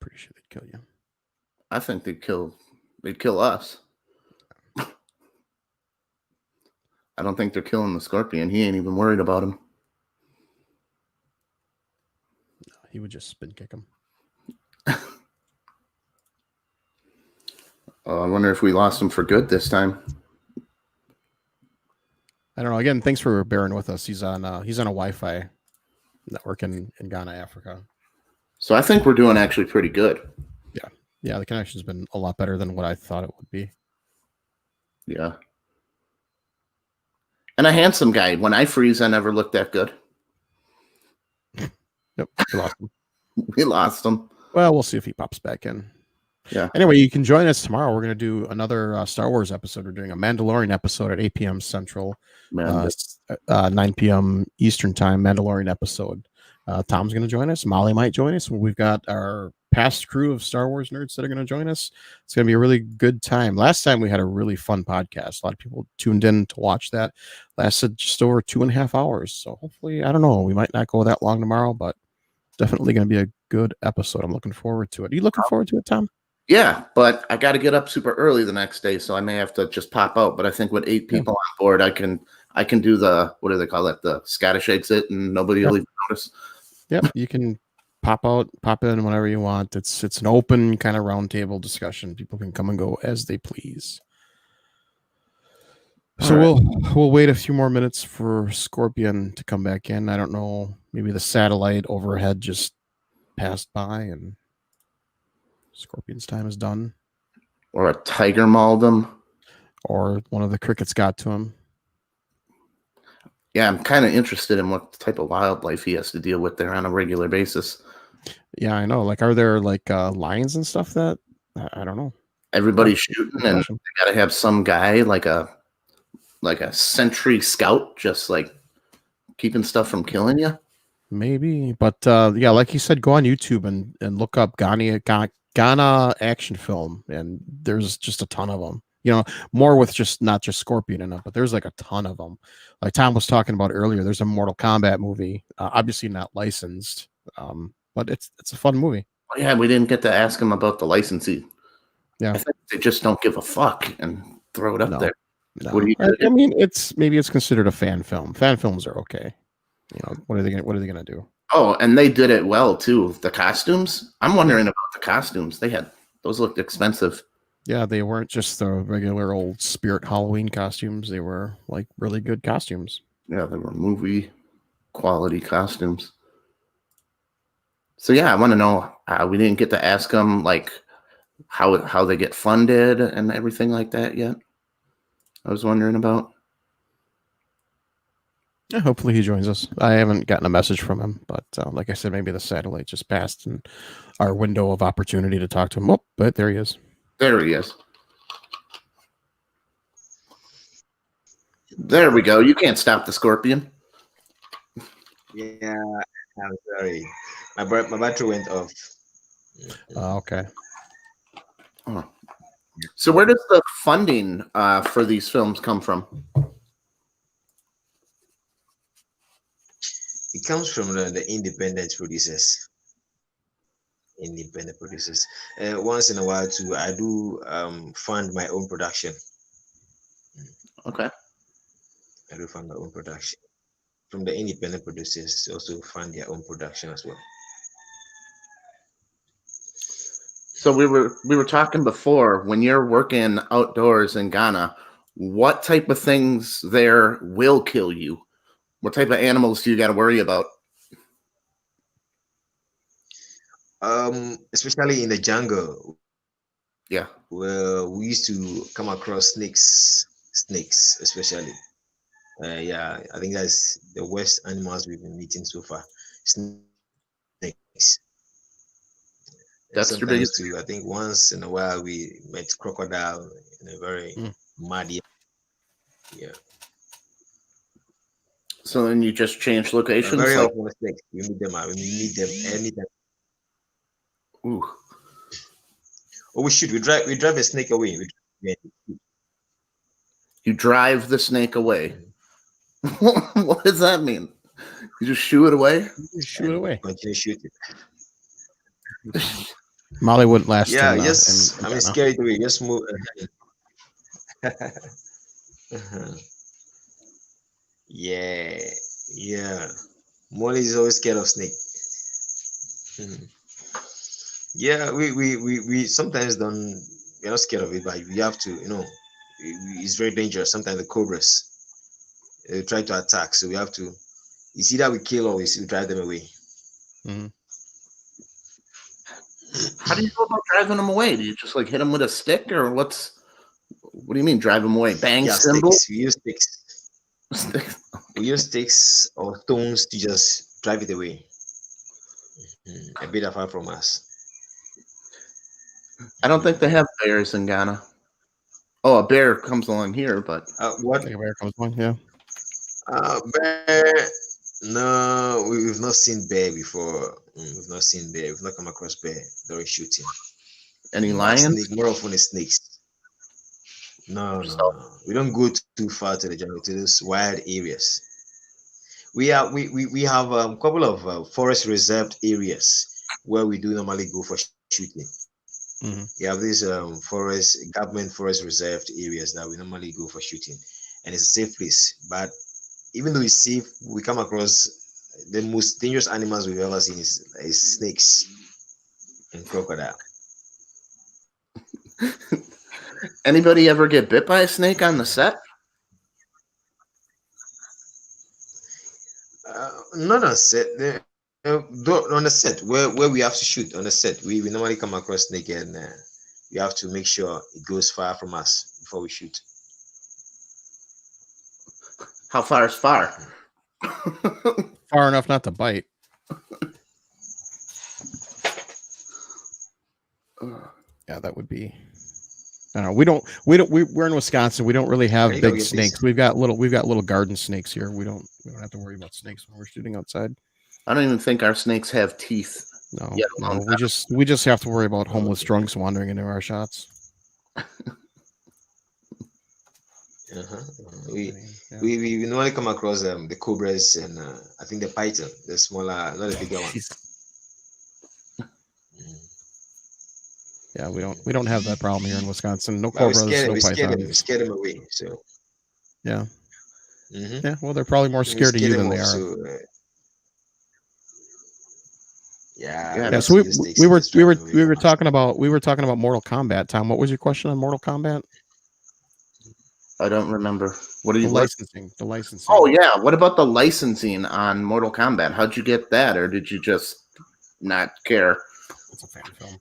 [SPEAKER 2] Pretty sure they'd kill you.
[SPEAKER 3] I think they'd kill us. I don't think they're killing the Scorpion. He ain't even worried about him.
[SPEAKER 2] No, he would just spin kick him.
[SPEAKER 3] I wonder if we lost him for good this time.
[SPEAKER 2] I don't know. Again, thanks for bearing with us. He's on a Wi-Fi network in Ghana, Africa.
[SPEAKER 3] So I think we're doing actually pretty good.
[SPEAKER 2] Yeah, the connection's been a lot better than what I thought it would be.
[SPEAKER 3] Yeah. And a handsome guy. When I freeze, I never look that good.
[SPEAKER 2] Yep, we lost him.
[SPEAKER 3] We lost him.
[SPEAKER 2] Well, we'll see if he pops back in.
[SPEAKER 3] Yeah.
[SPEAKER 2] Anyway, you can join us tomorrow. We're going to do another Star Wars episode. We're doing a Mandalorian episode at 8 p.m. Central. 9 p.m. Eastern time, Mandalorian episode. Tom's going to join us. Molly might join us. We've got our past crew of Star Wars nerds that are going to join us. It's going to be a really good time. Last time we had a really fun podcast. A lot of people tuned in to watch that. Lasted just over 2.5 hours. So hopefully, I don't know, we might not go that long tomorrow, but definitely going to be a good episode. I'm looking forward to it. Are you looking forward to it, Tom?
[SPEAKER 3] Yeah, but I got to get up super early the next day, so I may have to just pop out. But I think with 8 people on board, I can do the, what do they call it, the Scottish exit, and nobody will even notice.
[SPEAKER 2] Yep, you can pop out, pop in whenever you want. It's an open kind of roundtable discussion. People can come and go as they please. So we'll wait a few more minutes for Scorpion to come back in. I don't know, maybe the satellite overhead just passed by and Scorpion's time is done.
[SPEAKER 3] Or a tiger mauled him.
[SPEAKER 2] Or one of the crickets got to him.
[SPEAKER 3] Yeah, I'm kind of interested in what type of wildlife he has to deal with there on a regular basis.
[SPEAKER 2] Yeah, I know. Like, are there like lions and stuff that I don't know?
[SPEAKER 3] Everybody's shooting, and they got to have some guy like a sentry scout, just like keeping stuff from killing you.
[SPEAKER 2] Maybe, but yeah, like you said, go on YouTube and look up Ghana action film, and there's just a ton of them. You know, more with just not just Scorpion in it, but there's like a ton of them. Like Tom was talking about earlier, there's a Mortal Kombat movie, obviously not licensed, but it's a fun movie.
[SPEAKER 3] Oh, yeah, we didn't get to ask him about the licensing.
[SPEAKER 2] Yeah,
[SPEAKER 3] I think they just don't give a fuck and throw it up there.
[SPEAKER 2] No. What do you I mean, it's considered a fan film. Fan films are okay. You know, what are they gonna do?
[SPEAKER 3] Oh, and they did it well too. The costumes. I'm wondering about the costumes. Those looked expensive.
[SPEAKER 2] Yeah, they weren't just the regular old Spirit Halloween costumes. They were like really good costumes.
[SPEAKER 3] Yeah, they were movie quality costumes. So yeah, I want to know. We didn't get to ask them like how they get funded and everything like that yet. I was wondering about.
[SPEAKER 2] Yeah, hopefully he joins us. I haven't gotten a message from him, but like I said, maybe the satellite just passed and our window of opportunity to talk to him. Oh, but there he is.
[SPEAKER 3] There he is. There we go. You can't stop the Scorpion.
[SPEAKER 4] Yeah, I'm sorry. My battery went off.
[SPEAKER 2] Okay.
[SPEAKER 3] Oh. So where does the funding for these films come from?
[SPEAKER 4] It comes from the independent producers. Once in a while too, I do fund my own production.
[SPEAKER 3] Okay.
[SPEAKER 4] I do fund my own production. From the independent producers, also fund their own production as well.
[SPEAKER 3] So we were talking before, when you're working outdoors in Ghana, what type of things there will kill you? What type of animals do you got to worry about?
[SPEAKER 4] Especially in the jungle.
[SPEAKER 3] Yeah.
[SPEAKER 4] Well, we used to come across snakes especially. Yeah, I think that's the worst animals we've been meeting so far. Snakes.
[SPEAKER 3] That's your biggest.
[SPEAKER 4] Too, I think once in a while we met crocodile in a very muddy. Yeah.
[SPEAKER 3] So then you just change locations.
[SPEAKER 4] Very often snakes. We meet them. We meet them anytime.
[SPEAKER 3] Ooh.
[SPEAKER 4] Oh, we should. We drive a snake away.
[SPEAKER 3] You drive the snake away. What does that mean? You just shoo it away?
[SPEAKER 2] You shoo it away.
[SPEAKER 4] Continue shooting.
[SPEAKER 2] Molly wouldn't last.
[SPEAKER 4] Yeah, yes. I mean, scared away. Just move. Yeah. Molly is always scared of snake. Yeah, we sometimes don't. We're not scared of it, but we have to. You know, it's very dangerous. Sometimes the cobras try to attack, so we have to. It's either we kill or we drive them away.
[SPEAKER 2] Mm-hmm.
[SPEAKER 3] How do you go about driving them away? Do you just like hit them with a stick, or what do you mean drive them away? Bang cymbal?
[SPEAKER 4] Sticks. We use sticks. We use sticks or stones to just drive it away. A bit far from us.
[SPEAKER 3] I don't think they have bears in Ghana. Oh, a bear comes along here, but
[SPEAKER 4] what?
[SPEAKER 2] A bear comes along, yeah.
[SPEAKER 4] Bear. No, we've not seen bear before. We've not seen bear. We've not come across bear during shooting.
[SPEAKER 3] Any
[SPEAKER 4] But
[SPEAKER 3] lions?
[SPEAKER 4] snake, more often is snakes. No, no,
[SPEAKER 3] So,
[SPEAKER 4] no. We don't go too far to the jungle, to those wild areas. We have a couple of forest reserved areas where we do normally go for shooting. We
[SPEAKER 2] Mhm.
[SPEAKER 4] have these forest government forest reserved areas that we normally go for shooting, and it's a safe place. But even though it's safe, we come across the most dangerous animals we've ever seen is snakes and crocodile.
[SPEAKER 3] anybody ever get bit by a snake on the set?
[SPEAKER 4] Not on set. On the set where we have to shoot on the set, we normally come across snake and we have to make sure it goes far from us before we shoot.
[SPEAKER 3] How far is far?
[SPEAKER 2] Far enough not to bite. Yeah, that would be. I don't know. We're in Wisconsin. We don't really
[SPEAKER 4] Can
[SPEAKER 2] have
[SPEAKER 4] you
[SPEAKER 2] big
[SPEAKER 4] get this?
[SPEAKER 2] snakes. We've got little garden snakes here. We don't have to worry about snakes when we're shooting outside.
[SPEAKER 3] I don't even think our snakes have teeth.
[SPEAKER 2] No,
[SPEAKER 3] Yeah,
[SPEAKER 2] no. We just have to worry about homeless drunks wandering into our shots.
[SPEAKER 4] Uh-huh.
[SPEAKER 2] I
[SPEAKER 4] We,
[SPEAKER 2] mean, yeah.
[SPEAKER 4] we normally come across the cobras and I think the python, the smaller, not the bigger one.
[SPEAKER 2] Jeez.
[SPEAKER 4] Mm.
[SPEAKER 2] Yeah, we don't have that problem here in Wisconsin. No
[SPEAKER 4] But
[SPEAKER 2] cobras, no
[SPEAKER 4] we
[SPEAKER 2] pythons.
[SPEAKER 4] scare them away. So
[SPEAKER 2] Yeah,
[SPEAKER 4] hmm
[SPEAKER 2] yeah. Well, they're probably more
[SPEAKER 4] we
[SPEAKER 2] scared of
[SPEAKER 4] scare
[SPEAKER 2] you
[SPEAKER 4] them
[SPEAKER 2] than they
[SPEAKER 4] off.
[SPEAKER 2] are.
[SPEAKER 4] So yeah,
[SPEAKER 3] Yeah,
[SPEAKER 4] we
[SPEAKER 2] Yeah.
[SPEAKER 4] don't
[SPEAKER 2] So
[SPEAKER 4] see the snakes. They just drive away
[SPEAKER 2] we
[SPEAKER 4] from
[SPEAKER 2] were
[SPEAKER 4] us.
[SPEAKER 2] talking about Mortal Kombat. Tom, what was your question on Mortal Kombat?
[SPEAKER 3] I don't remember. What are
[SPEAKER 2] The
[SPEAKER 3] you? What?
[SPEAKER 2] licensing. The licensing.
[SPEAKER 3] Oh yeah. What about the licensing on Mortal Kombat? How'd you get that, or did you just not care?
[SPEAKER 2] It's a fan film.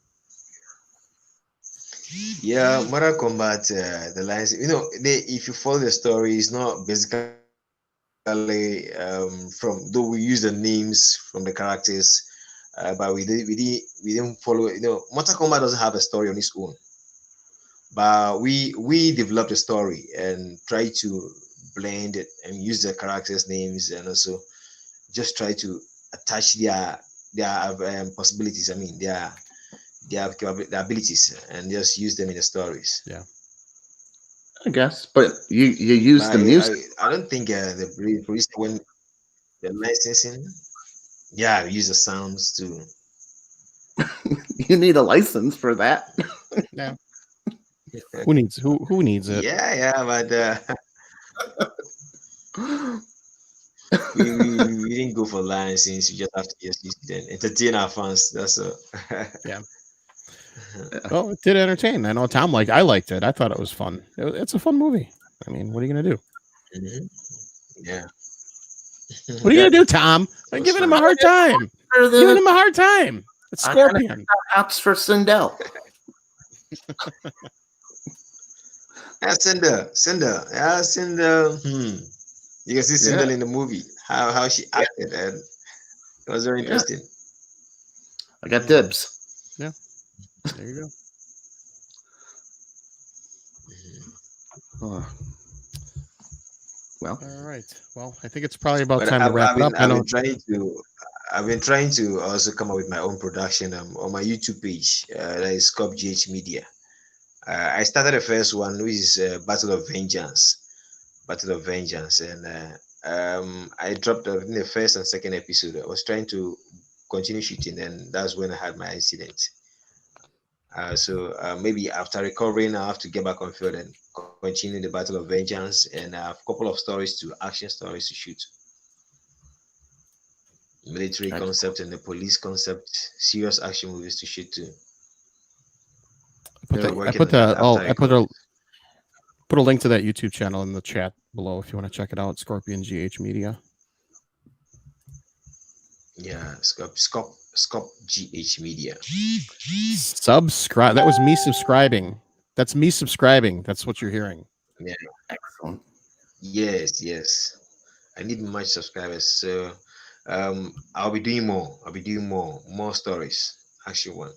[SPEAKER 4] Yeah, Mortal Kombat, the lines. If you follow the story, it's not basically from though we use the names from the characters, but we didn't follow. Mortal Kombat doesn't have a story on its own, but we developed a story and try to blend it and use the characters' names and also just try to attach their possibilities. I mean their abilities and just use them in the stories.
[SPEAKER 2] Yeah.
[SPEAKER 3] I guess, but you use
[SPEAKER 4] But
[SPEAKER 3] the music.
[SPEAKER 4] I don't think the police when the licensing, yeah, we use the sounds too.
[SPEAKER 3] You need a license for that.
[SPEAKER 2] Yeah. Who needs it?
[SPEAKER 4] Yeah, but we didn't go for licensing. We just have to just use it and entertain our fans. That's all.
[SPEAKER 2] Yeah. Well, it did entertain. I know Tom I liked it. I thought it was fun. It's a fun movie. I mean, what are you gonna do?
[SPEAKER 4] Mhm. Yeah.
[SPEAKER 2] What are you gonna do, Tom? I'm giving him a hard time. Giving him a hard time. It's
[SPEAKER 3] I kinda
[SPEAKER 2] Scorpion.
[SPEAKER 3] Hops for Sindel.
[SPEAKER 4] Yeah, Cinder. Yeah, Cinder. You can see Cinder
[SPEAKER 3] Yeah.
[SPEAKER 4] in the movie. How she acted, and it was very
[SPEAKER 3] Yeah.
[SPEAKER 4] interesting.
[SPEAKER 3] I got dibs.
[SPEAKER 2] Yeah. There you go.
[SPEAKER 3] Oh. Well,
[SPEAKER 2] All right. Well, I think it's probably about
[SPEAKER 4] But
[SPEAKER 2] time to wrap it up. I know.
[SPEAKER 4] I've been trying to also come up with my own production on my YouTube page. That is Cop GH Media. I started the first one, which is Battle of Vengeance. Battle of Vengeance, and I dropped in the first and second episode. I was trying to continue shooting, and that's when I had my incident. So maybe after recovering, I have to get back on field and continue the Battle of Vengeance, and I have a couple of action stories to shoot. Military
[SPEAKER 3] Excellent.
[SPEAKER 4] concept and the police concept, serious action movies to shoot too.
[SPEAKER 2] I put a link to that YouTube channel in the chat below if you want to check it out. Scorpion GH Media.
[SPEAKER 4] Yeah, Scop GH Media.
[SPEAKER 2] Subscribe. That was me subscribing. That's me subscribing. That's what you're hearing.
[SPEAKER 4] Yeah.
[SPEAKER 3] excellent.
[SPEAKER 4] Yes. I need much subscribers, so I'll be doing more stories. Actually, one.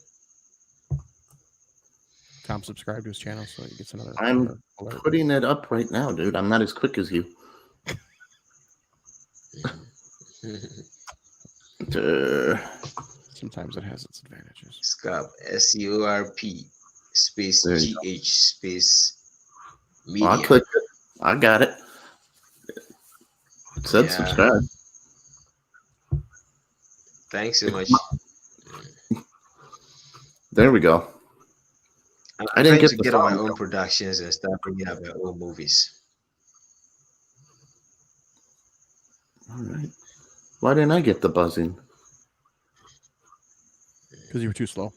[SPEAKER 2] Tom, subscribe to his channel so he gets another
[SPEAKER 3] I'm
[SPEAKER 2] alert.
[SPEAKER 3] putting it up right now, dude. I'm not as quick as you.
[SPEAKER 2] Sometimes it has its advantages.
[SPEAKER 4] Scarp, SCORP space
[SPEAKER 3] There you
[SPEAKER 4] GH space
[SPEAKER 3] Well, I
[SPEAKER 4] media.
[SPEAKER 3] clicked it. I got it. It said
[SPEAKER 4] Yeah.
[SPEAKER 3] subscribe.
[SPEAKER 4] Thanks so much.
[SPEAKER 3] There we go.
[SPEAKER 4] I'm
[SPEAKER 3] I didn't
[SPEAKER 4] trying
[SPEAKER 3] get
[SPEAKER 4] to
[SPEAKER 3] the
[SPEAKER 4] get on my
[SPEAKER 3] song.
[SPEAKER 4] own productions and start bringing up my own movies.
[SPEAKER 3] All right. Why didn't I get the buzzing?
[SPEAKER 2] Because you were too slow.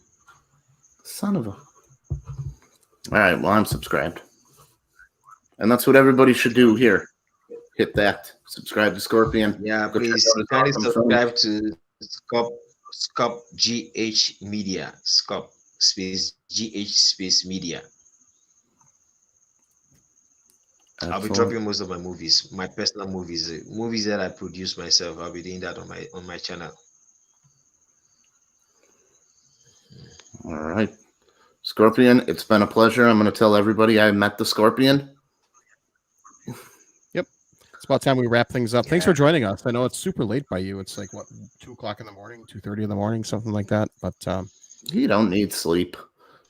[SPEAKER 3] Son of a. All right. Well, I'm subscribed. And that's what everybody should do here. Hit that. Subscribe to Scorpion.
[SPEAKER 4] Yeah,
[SPEAKER 3] Go check
[SPEAKER 4] please
[SPEAKER 3] out his
[SPEAKER 4] kindly
[SPEAKER 3] awesome
[SPEAKER 4] subscribe to Scop GH Media. Scop space GH space media. I'll be
[SPEAKER 3] Excellent.
[SPEAKER 4] dropping most of my movies, my personal movies, movies that I produce myself. I'll be doing that on my channel.
[SPEAKER 3] All right. Scorpion, it's been a pleasure. I'm going to tell everybody I met the Scorpion.
[SPEAKER 2] It's about time we wrap things up. Thanks
[SPEAKER 4] Yeah.
[SPEAKER 2] for joining us. I know it's super late by you. It's like, what, 2 o'clock in the morning, 2:30 in the morning, something like that. But
[SPEAKER 3] You don't need sleep.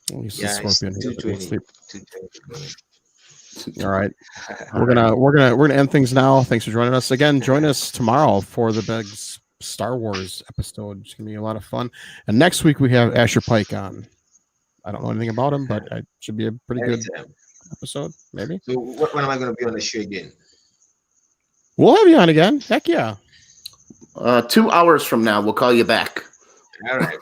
[SPEAKER 2] well, he's the
[SPEAKER 4] Yeah, it's
[SPEAKER 2] Scorpion. He doesn't need
[SPEAKER 4] 2:20.
[SPEAKER 2] sleep.
[SPEAKER 4] 2:20.
[SPEAKER 2] All right. We're gonna end things now. Thanks for joining us again. Join us tomorrow for the big Star Wars episode. It's gonna be a lot of fun. And next week we have Asher Pike on. I don't know anything about him, but it should be a pretty good
[SPEAKER 4] Anytime.
[SPEAKER 2] episode. Maybe
[SPEAKER 4] So when am I going to be on the show again?
[SPEAKER 2] we'll have you on again. Heck yeah.
[SPEAKER 3] 2 hours from now, we'll call you back.
[SPEAKER 4] All right.